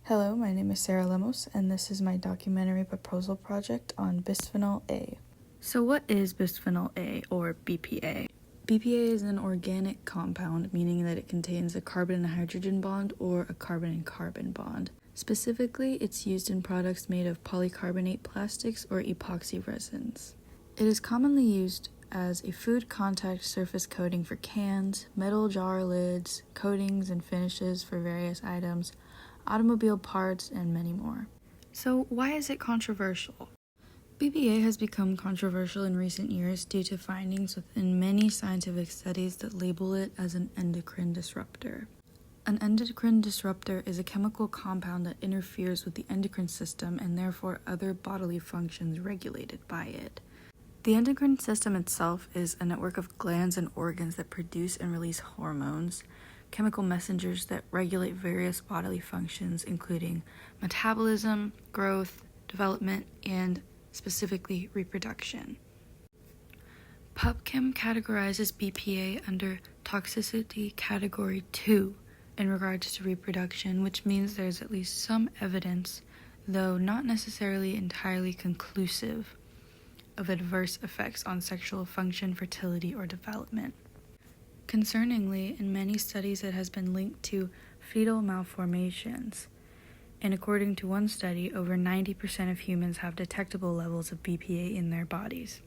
Hello, my name is Sarah Lemos, and this is my documentary proposal project on bisphenol A. So what is bisphenol A, or BPA? BPA is an organic compound, meaning that it contains a carbon and hydrogen bond or a carbon and carbon bond. Specifically, it's used in products made of polycarbonate plastics or epoxy resins. It is commonly used as a food contact surface coating for cans, metal jar lids, coatings and finishes for various items, automobile parts, and many more. So why is it controversial? BPA has become controversial in recent years due to findings within many scientific studies that label it as an endocrine disruptor. An endocrine disruptor is a chemical compound that interferes with the endocrine system and therefore other bodily functions regulated by it. The endocrine system itself is a network of glands and organs that produce and release hormones, chemical messengers that regulate various bodily functions, including metabolism, growth, development, and specifically reproduction. PubChem categorizes BPA under toxicity category 2 in regards to reproduction, which means there's at least some evidence, though not necessarily entirely conclusive, of adverse effects on sexual function, fertility, or development. Concerningly, in many studies it has been linked to fetal malformations, and according to one study, over 90% of humans have detectable levels of BPA in their bodies.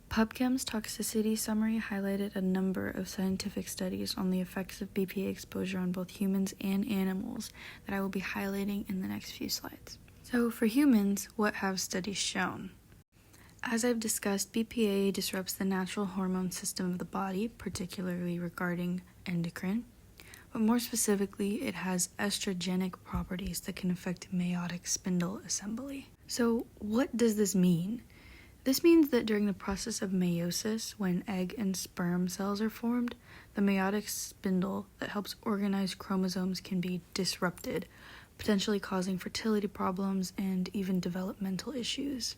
PubChem's toxicity summary highlighted a number of scientific studies on the effects of BPA exposure on both humans and animals that I will be highlighting in the next few slides. So for humans, what have studies shown? As I've discussed, BPA disrupts the natural hormone system of the body, particularly regarding endocrine, but more specifically, it has estrogenic properties that can affect meiotic spindle assembly. So what does this mean? This means that during the process of meiosis, when egg and sperm cells are formed, the meiotic spindle that helps organize chromosomes can be disrupted, potentially causing fertility problems and even developmental issues.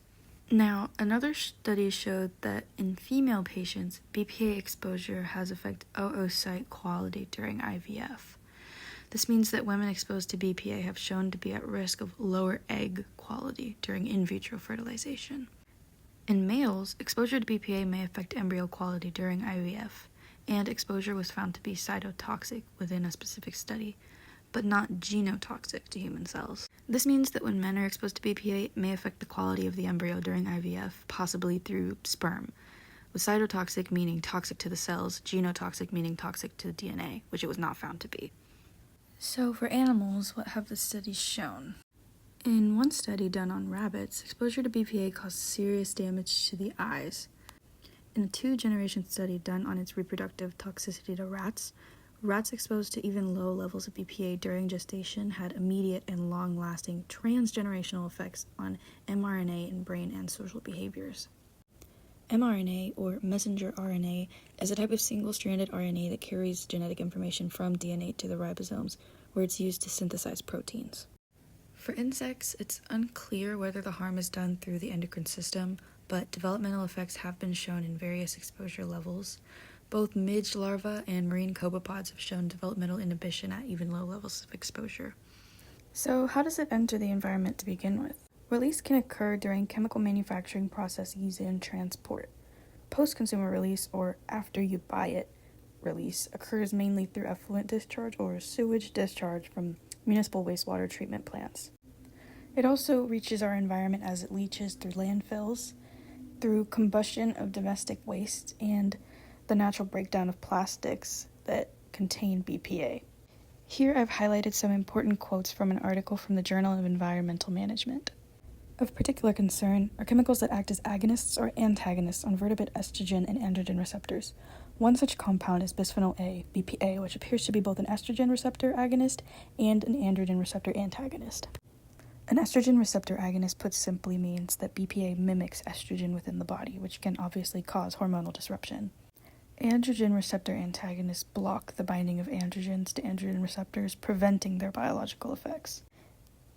Now, another study showed that in female patients, BPA exposure has affected oocyte quality during IVF. This means that women exposed to BPA have shown to be at risk of lower egg quality during in vitro fertilization. In males, exposure to BPA may affect embryo quality during IVF, and exposure was found to be cytotoxic within a specific study, but not genotoxic to human cells. This means that when men are exposed to BPA, it may affect the quality of the embryo during IVF, possibly through sperm, with cytotoxic meaning toxic to the cells, genotoxic meaning toxic to the DNA, which it was not found to be. So for animals, what have the studies shown? In one study done on rabbits, exposure to BPA caused serious damage to the eyes. In a 2-generation study done on its reproductive toxicity to rats exposed to even low levels of BPA during gestation had immediate and long-lasting transgenerational effects on mRNA in brain and social behaviors. mRNA, or messenger RNA, is a type of single-stranded RNA that carries genetic information from DNA to the ribosomes, where it's used to synthesize proteins. For insects, it's unclear whether the harm is done through the endocrine system, but developmental effects have been shown in various exposure levels. Both midge larvae and marine copepods have shown developmental inhibition at even low levels of exposure. So how does it enter the environment to begin with? Release can occur during chemical manufacturing processes and transport. Post-consumer release, or after you buy it release, occurs mainly through effluent discharge or sewage discharge from municipal wastewater treatment plants. It also reaches our environment as it leaches through landfills, through combustion of domestic waste, and the natural breakdown of plastics that contain BPA. Here I've highlighted some important quotes from an article from the Journal of Environmental Management. Of particular concern are chemicals that act as agonists or antagonists on vertebrate estrogen and androgen receptors. One such compound is bisphenol A, BPA, which appears to be both an estrogen receptor agonist and an androgen receptor antagonist. An estrogen receptor agonist, put simply, means that BPA mimics estrogen within the body, which can obviously cause hormonal disruption. Androgen receptor antagonists block the binding of androgens to androgen receptors, preventing their biological effects.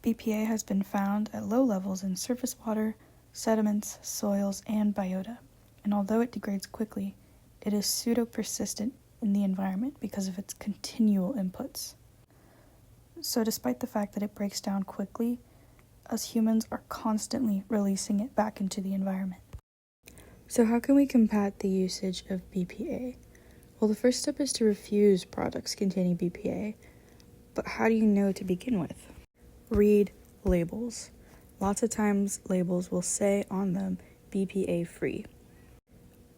BPA has been found at low levels in surface water, sediments, soils, and biota, and although it degrades quickly, it is pseudo-persistent in the environment because of its continual inputs. So despite the fact that it breaks down quickly, us humans are constantly releasing it back into the environment. So how can we combat the usage of BPA? Well, the first step is to refuse products containing BPA. But how do you know to begin with? Read labels. Lots of times labels will say on them BPA free.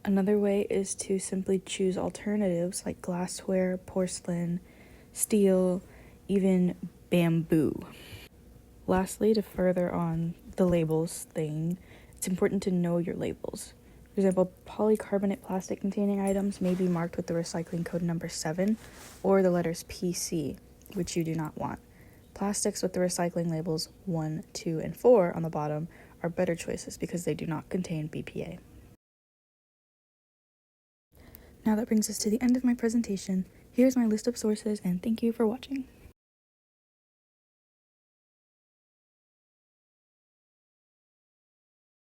Another way is to simply choose alternatives like glassware, porcelain, steel, even bamboo. Lastly, to further on the labels thing, it's important to know your labels. For example, polycarbonate plastic containing items may be marked with the recycling code number 7 or the letters PC, which you do not want. Plastics with the recycling labels 1, 2, and 4 on the bottom are better choices because they do not contain BPA. Now that brings us to the end of my presentation. Here's my list of sources, and thank you for watching.